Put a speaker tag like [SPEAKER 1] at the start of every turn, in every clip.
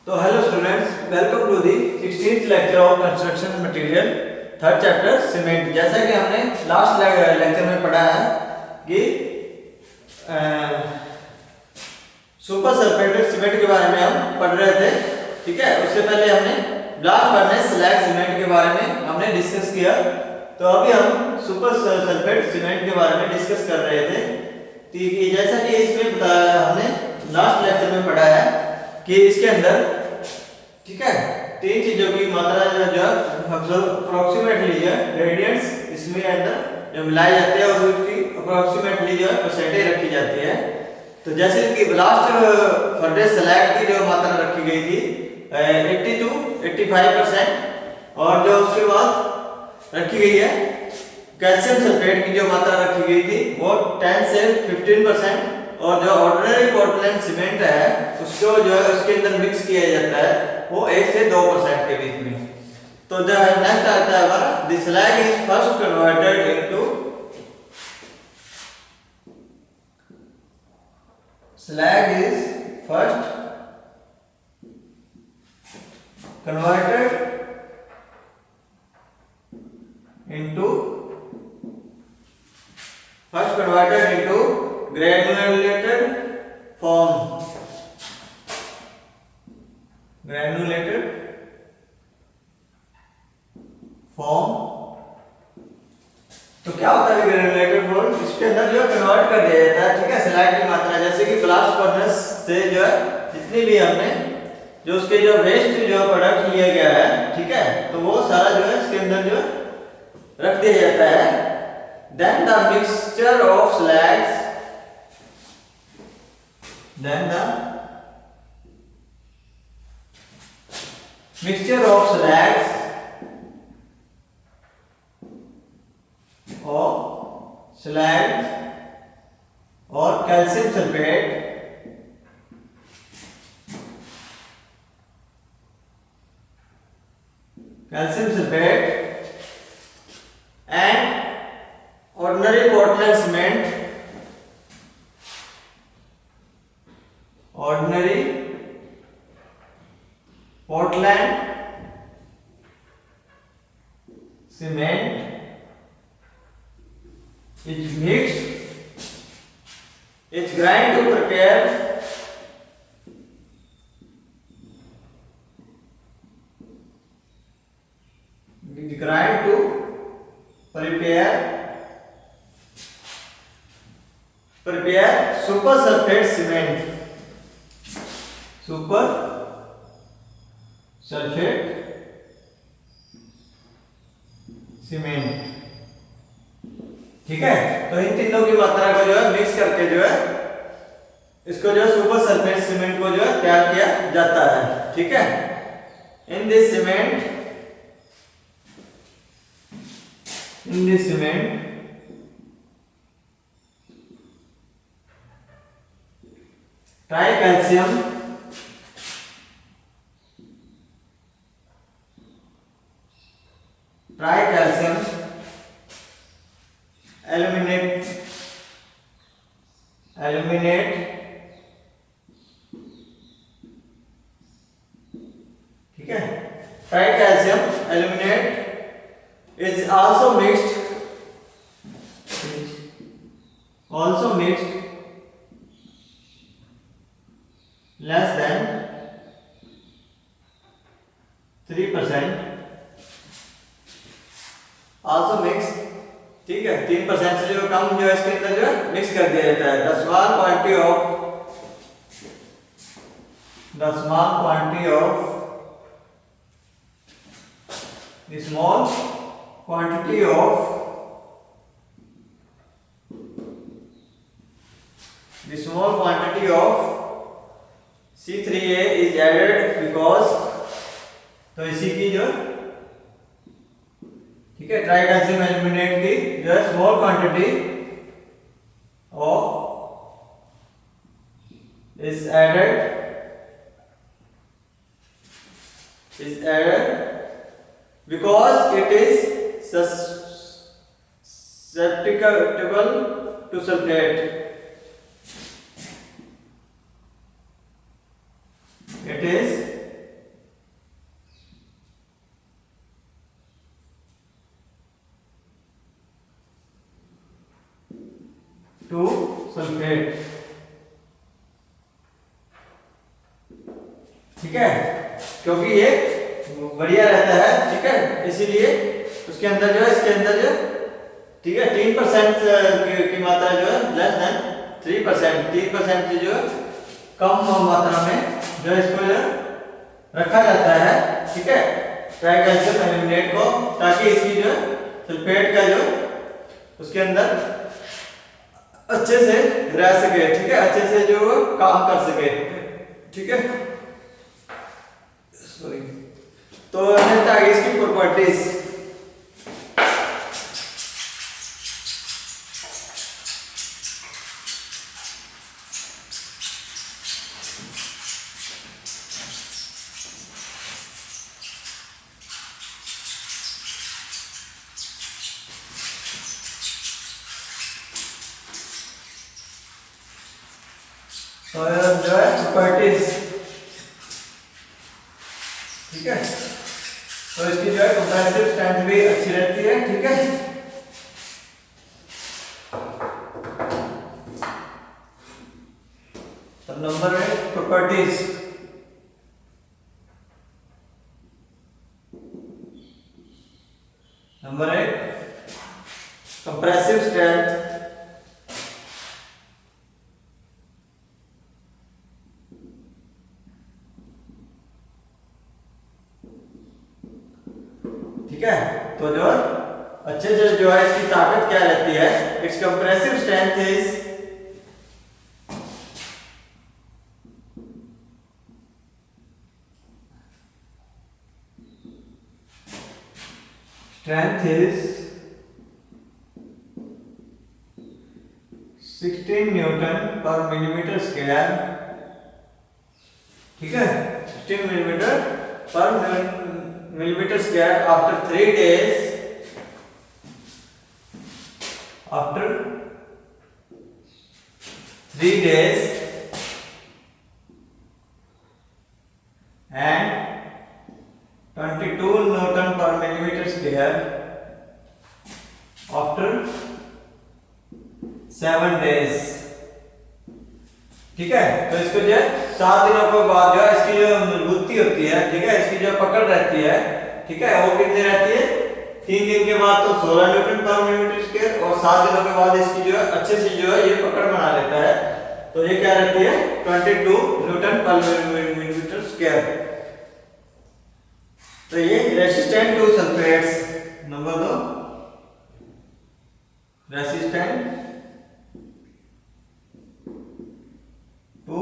[SPEAKER 1] तो hello students, welcome to the 16th lecture of construction material, third chapter cement. जैसा कि हमने last lecture में पढ़ा है कि सुपर सल्फेटेड सीमेंट के बारे में हम पढ़ रहे थे। ठीक है, उससे पहले हमने ब्लास्ट फर्नेस स्लैग सीमेंट के बारे में हमने डिस्कस किया। तो अभी हम सुपर सल्फेट सीमेंट के बारे में डिस्कस कर रहे थे। कि जैसा कि इसमें बताया हमने लास्ट लेक्चर में पढ़ा है कि इसके अंदर, ठीक है, तीन चीजों की मात्रा जो अप्रोक्सीमेटली जो ग्रेडियंट्स इसमें अंदर जो मिलाई जाती है और उसकी अप्रोक्सीमेटली जो परसेंटेज रखी जाती है। तो जैसे कि ब्लास्ट फर्नेस स्लैग की जो मात्रा रखी गई थी 80 to 85%, और जो उसके बाद रखी गई है कैल्शियम सल्फेट की जो मात्रा रखी गई थी वो 10 से 15%, और जो ऑर्डिनरी पोर्टलैंड सीमेंट है उसको जो है उसके अंदर मिक्स किया जाता है वो 1 से 2% के बीच में। तो जो है नेक्स्ट आता है हमारा the slag is first converted into slag is first converted into granulated form, तो क्या होता है ग्रेनुलेटेड फॉर्म? इसके अंदर जो कन्वर्ट कर दिया जाता है, ठीक है, स्लैग की मात्रा। जैसे कि ब्लास्ट फर्नेस से जो है जितनी भी हमने जो उसके जो वेस्ट जो प्रोडक्ट लिया गया है, ठीक है, तो वो सारा जो है इसके अंदर जो रख दिया जाता है। Then the mixture of slags और calcium sulphate and ordinary Portland cement, is mixed, is grind to prepare super sulfate cement, ठीक है। तो इन तीनों की मात्रा को जो है मिक्स करके जो है इसको जो है सुपर सल्फेट सीमेंट को जो है तैयार किया जाता है, ठीक है। In this cement tricalcium aluminate ठीक है, tricalcium aluminate is also mixed less than 3%, also mixed, ठीक है, 3% से जो कम जो है इसके अंदर जो है मिक्स कर दिया जाता है। The small quantity of C3A is added because, तो इसी की जो, ठीक है, ट्राइकैल्शियम एल्यूमिनेट की जो है small quantity of is added because it is susceptible to sulfate. It is sulphate, ठीक है, क्योंकि ये बढ़िया रहता है, ठीक है, इसीलिए उसके अंदर जो है, इसके अंदर जो, ठीक है, 3% की मात्रा जो है लेस देन 3%, 3% की जो है कम मात्रा में जो है इसको जो रखा जाता है, ठीक है, ट्राइकैल्शियम एल्यूमिनेट को, ताकि इसकी जो सल्फेट का जो उसके अंदर अच्छे से रह सके, ठीक है, अच्छे से जो काम कर सके, ठीक है। सॉरी, तो नेक्स्ट आगे इसकी प्रॉपर्टीज। तो जो है प्रॉपर्टीज, ठीक है, तो इसकी जो है कंप्रेसिव स्ट्रेंथ भी अच्छी रहती है, ठीक है। तो number 1 properties, number 1 compressive strength, ठीक है। तो जो अच्छे से जो है इसकी ताकत क्या रहती है, it's compressive strength is strength is 16 Newton पर मिलीमीटर स्क्वायर, ठीक है, 16 मिलीमीटर पर millimetre square after 3 days, after 3 days and 22 Newton पर मिलीमीटर स्क्वायर आफ्टर 7 days, ठीक है। तो इसको जो है 7 दिनों के बाद जो है इसकी जो मजबूती होती है, ठीक है, इसकी जो पकड़ रहती है, ठीक है, वो कितनी रहती है, 3 दिन के बाद तो 16 न्यूटन पर मिलीमीटर स्क्वायर, और 7 दिनों के बाद इसकी जो है अच्छे से जो है ये पकड़ बना लेता है, तो ये क्या रहती है 22 न्यूटन पर मिलीमीटर स्क्वायर। तो ये resistant to sulphates, number 2 resistant to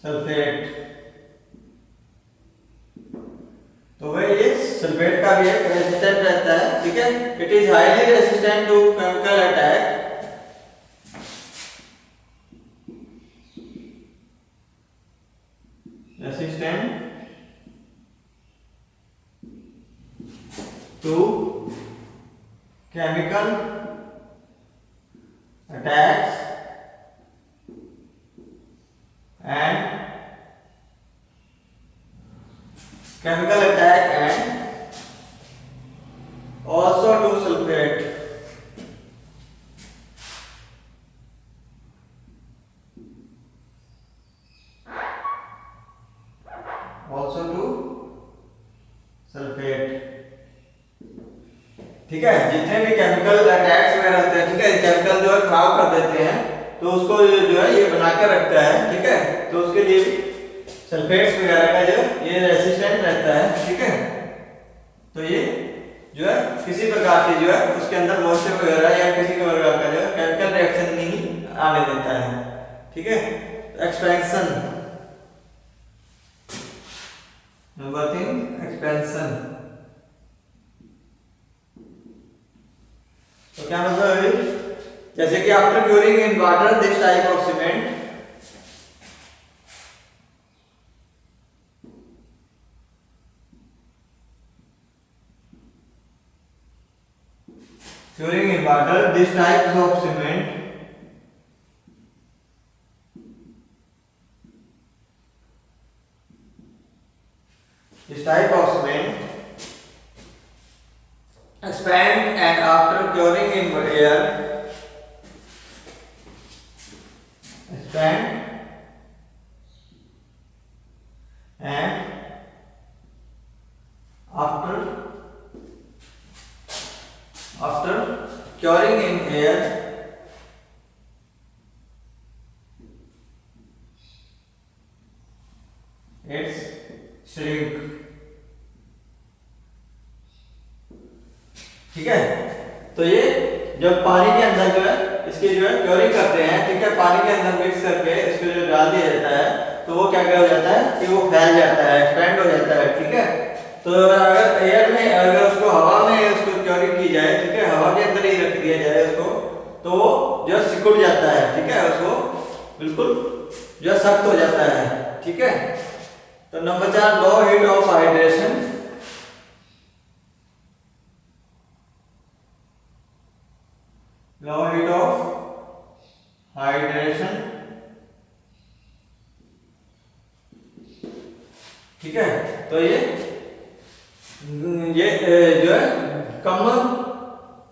[SPEAKER 1] sulphate. तो भाई ये सल्फेट का भी एक रेसिस्टेंट रहता है, ठीक है, it is highly resistant to chemical attack, resistant to chemical attacks and chemical attack and also to sulfate, also to sulfate, ठीक है। जितने भी केमिकल अटैक्स वगैरह होते हैं, ठीक है, केमिकल जो है खराब कर देते हैं, तो उसको जो है ये बना कर रखता है, ठीक है, तो उसके लिए सल्फेट्स वगैरह का जो ये रेसिस्टेंट रहता है, ठीक है। तो ये जो है किसी प्रकार की जो है उसके अंदर मॉइस्चर वगैरह या किसी प्रकार का जो है केमिकल रिएक्शन नहीं आने देता है, ठीक है। Expansion, number 3 expansion. तो क्या मतलब है, जैसे कि after curing in water this type of cement, curing in water this type of cement expand, and after curing in air spend and after curing in air it's shrink। ठीक है, तो ये जब पानी के अंदर जो है इसकी जो है क्योरिंग करते हैं, ठीक है, पानी के अंदर मिक्स करके इसको जो डाल दिया जाता है तो वो क्या हो जाता है कि वो फैल जाता है, एक्सपेंड हो जाता है। ठीक है, तो अगर एयर में, अगर उसको हवा में उसको क्योरिंग की जाए, ठीक है, हवा के अंदर ही रख दिया जाए उसको, तो वो जो सिकुड़ जाता है। ठीक है, उसको बिल्कुल जो सख्त हो जाता है। ठीक है, तो number 4 low heat of hydration. Low heat of hydration, ठीक है, तो ये जो है कम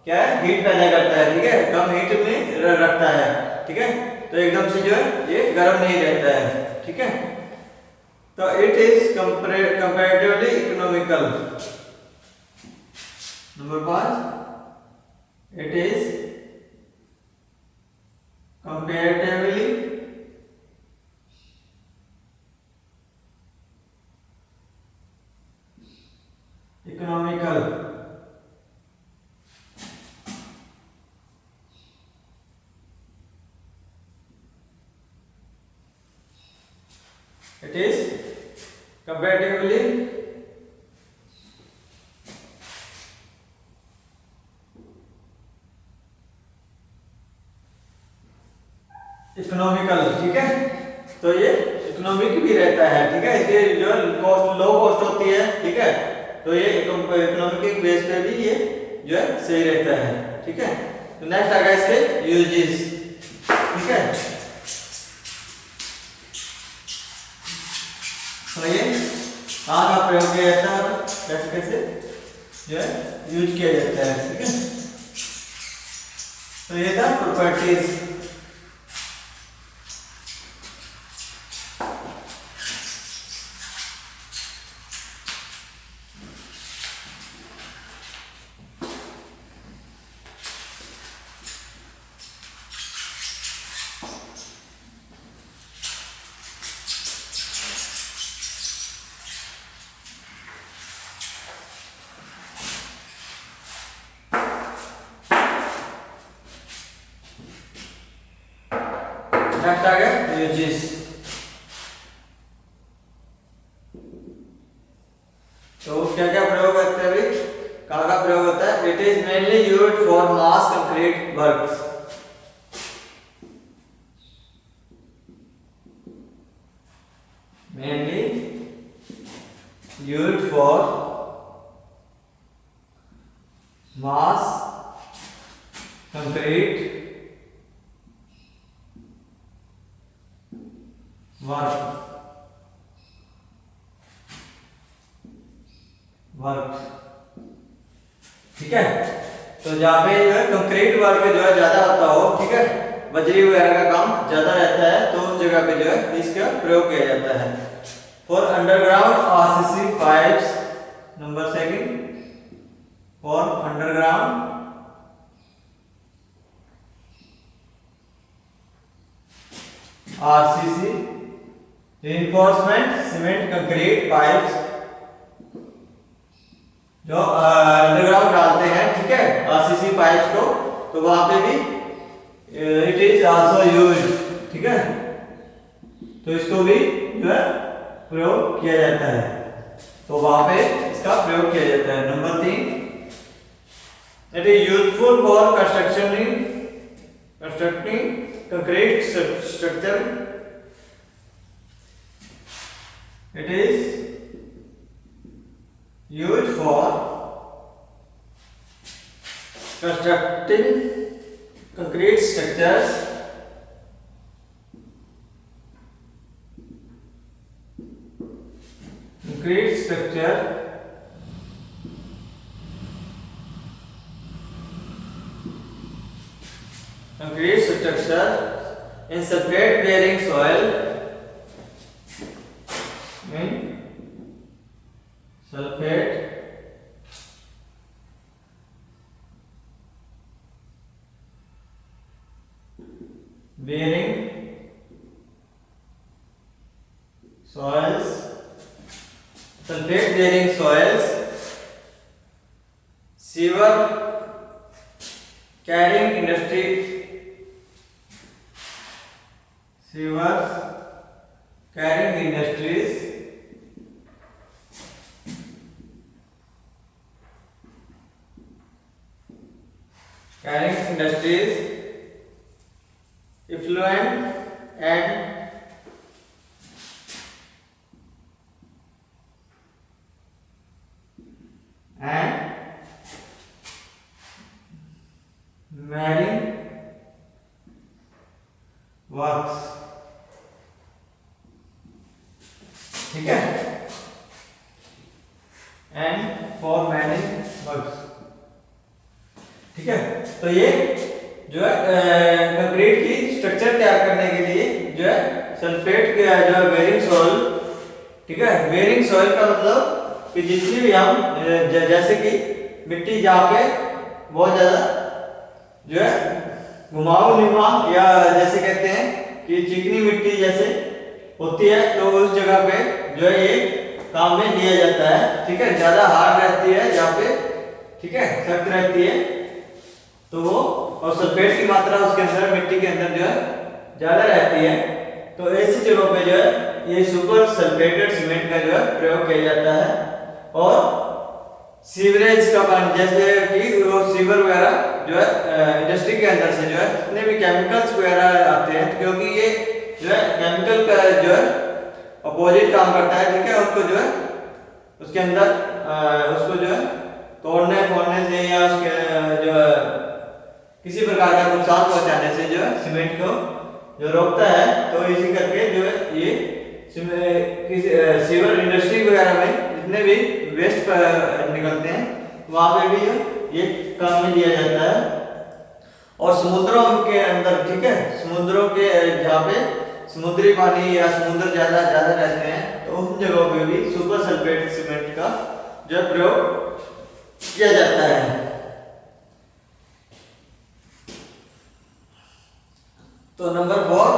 [SPEAKER 1] क्या है हीट पैदा करता है। ठीक है, कम हीट में रखता है। ठीक है, तो एकदम से जो है ये गर्म नहीं रहता है। ठीक है, तो it is comparatively economical. Number 5 it is comparatively economical. It is comparatively economical. ठीक है, तो ये इकोनॉमिक भी रहता है। ठीक है, इसलिए जो कॉस्ट लो कॉस्ट होती है, ठीक है, तो ये इकोनॉमिक बेस पे भी ये जो है सही रहता है। ठीक है, तो नेक्स्ट आ गया इसके यूजेस। ठीक है, तो ये कहाँ का प्रयोग किया जाता है, कैसे कैसे जो है यूज किया जाता है। ठीक है, तो ये था प्रॉपर्टीज। नेक्स्ट आ गया यूजेस। तो क्या क्या प्रयोग करते हैं, अभी कहाँ का प्रयोग होता है। It is mainly used for mass concrete works. Mainly used for mass concrete work. ठीक है, तो जहाँ पे जो है कंक्रीट वर्क जो है ज्यादा होता हो, ठीक है, बजरी वगैरह का काम ज्यादा रहता है, तो उस जगह पे जो है इसका प्रयोग किया जाता है। For underground RCC pipes. Number 2 for underground RCC reinforcement cement concrete pipes जो अंडरग्राउंड डालते हैं, ठीक है, आरसीसी पाइप्स को, तो वहां पे भी इट इज आल्सो यूज्ड। ठीक है, तो इसको भी जो है प्रयोग किया जाता है, तो वहां पे इसका प्रयोग किया जाता है। Number 3 it is useful for constructing concrete structure. It is used for constructing concrete structures, concrete structure in sulfate bearing soil, in sulfate bearing soils, sulfate bearing soils, sewer carrying industry, sewers carrying industries, effluent and marine works, ठीक है, and for Manning works, ठीक है। तो ये जो है concrete की structure तैयार करने के लिए जो है सल्फेट के जो है बेरिंग सॉइल, ठीक है। बेरिंग सॉइल का मतलब कि जितनी भी हम जैसे कि मिट्टी जहाँ पे बहुत ज्यादा जो है घुमावनुमा या जैसे कहते हैं कि चिकनी मिट्टी जैसे होती है, तो उस जगह पे जो है ये काम में लिया जाता है, ठीक है। ज्यादा हार्ड रहती है जहाँ पे, ठीक है, सख्त रहती है, तो वो और सल्फेट की मात्रा उसके अंदर मिट्टी के अंदर जो है ज्यादा रहती है, तो ऐसी जगहों पे जो है ये सुपर सल्फेटेड सीमेंट का जो है प्रयोग किया जाता है। और सीवरेज का पानी, जैसे कि वो सीवर वगैरह जो है इंडस्ट्री के अंदर से जो है जितने भी केमिकल्स वगैरह आते हैं, क्योंकि ये जो है केमिकल का जो है अपोजिट काम करता है, ठीक है। उनको जो है उसके अंदर उसको जो है तोड़ने फोड़ने से या उसके जो है किसी प्रकार का नुकसान पहुंचाने से जो है सीमेंट को जो रोकता है, तो इसी करके जो है ये सीवर इंडस्ट्री वगैरह में जितने भी वेस्ट निकलते हैं वहां पे भी ये काम में लिया जाता है। और समुद्रों के अंदर, ठीक है, समुद्रों के जहाँ पे समुद्री पानी या समुद्र ज्यादा रहते हैं, तो उन जगहों पे भी सुपर सल्फेट सीमेंट का जो है प्रयोग किया जाता है। तो number 4,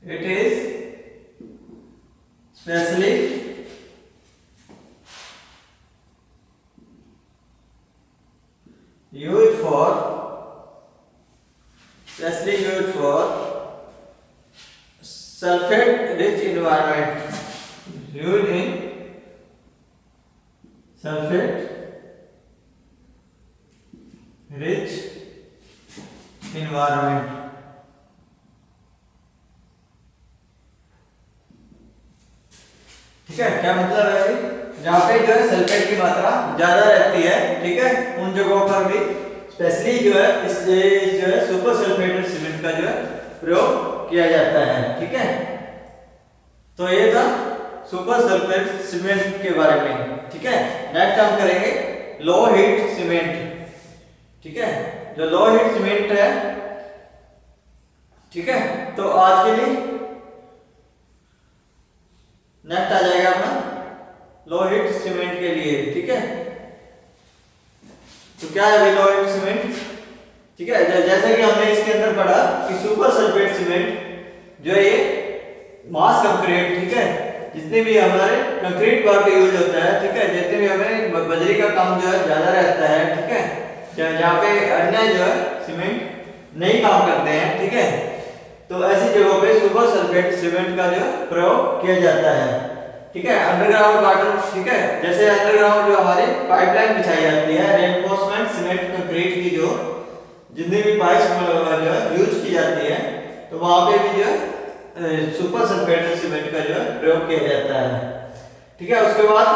[SPEAKER 1] it is specially used for sulfate rich environment, used in sulfate rich environment, ठीक है। क्या मतलब है, जहाँ पे जो है सल्फेट की मात्रा ज्यादा रहती है, ठीक है, उन जगहों पर भी स्पेशली जो है इस जो है सुपर सल्फेटेड सीमेंट का जो है प्रयोग किया जाता है, ठीक है। तो ये था सुपर सल्फेट सीमेंट के बारे में, ठीक है। नेक्स्ट हम करेंगे लो हीट सीमेंट, ठीक है। जो लो हीट सीमेंट है, ठीक है, तो आज के लिए नेक्स्ट आ जाएगा अपना लो हीट सीमेंट के लिए, ठीक है। तो क्या है लो हीट सीमेंट, ठीक है। जैसे कि हमने इसके अंदर पढ़ा कि सुपर सल्फेट सीमेंट जो है ये मास कंक्रीट, ठीक है, जितने भी हमारे कंक्रीट वर्क यूज होता है, ठीक है, जितने भी हमें बजरी का काम जो है ज्यादा रहता है, ठीक है, जहाँ पे अन्य जो है सीमेंट नहीं काम करते हैं, ठीक है, तो ऐसी जगहों पे सुपर सल्फेट सीमेंट का जो प्रयोग किया जाता है, ठीक है। अंडरग्राउंड वाटर, ठीक है, जैसे अंडरग्राउंड जो हमारी पाइपलाइन बिछाई जाती है, रेनफोर्समेंट सीमेंट कंक्रीट की जो जितनी भी पाइप जो है यूज की जाती है, तो वहां पे भी जो है सुपर सल्फेटेड सीमेंट का जो है प्रयोग किया जाता है, ठीक है। उसके बाद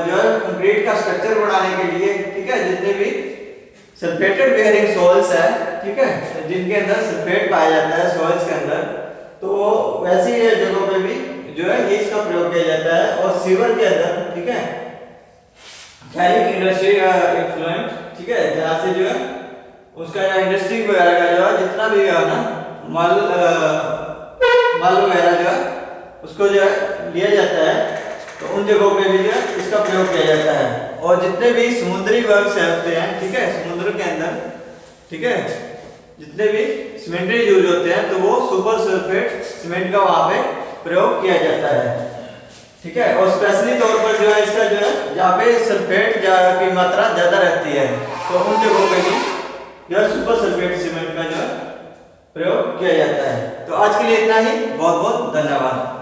[SPEAKER 1] जो है कंक्रीट का स्ट्रक्चर बनाने के लिए, ठीक है, जितने भी सल्फेटेड बेयरिंग सॉइल्स है, ठीक है, जिनके अंदर सल्फेट पाया जाता है सॉइल्स के अंदर, तो वैसी जगहों पे भी जो है ये इसका प्रयोग किया जाता है। और सीवर के अंदर, ठीक है, कैरिंग इंडस्ट्री इफ्लुएंट, ठीक है, जहाँ से जो है उसका इंडस्ट्री वगैरह का जो है जितना भी है ना मल मल वगैरह जो है उसको जो है लिया जाता है, तो उन जगहों पे भी जो है इसका प्रयोग किया जाता है। और जितने भी समुद्री वर्ग होते हैं, ठीक है, समुद्र के अंदर, ठीक है, जितने भी सीमेंट्री यूज होते हैं तो वो सुपर सल्फेट सीमेंट का वहां पे प्रयोग किया जाता है, ठीक है। और स्पेशली तौर पर जो है इसका जो है जहाँ पे सल्फेट की मात्रा ज्यादा रहती है तो उन जगहों पे भी जो है सुपर सल्फेट सीमेंट का जो है प्रयोग किया जाता है। तो आज के लिए इतना ही, बहुत बहुत धन्यवाद।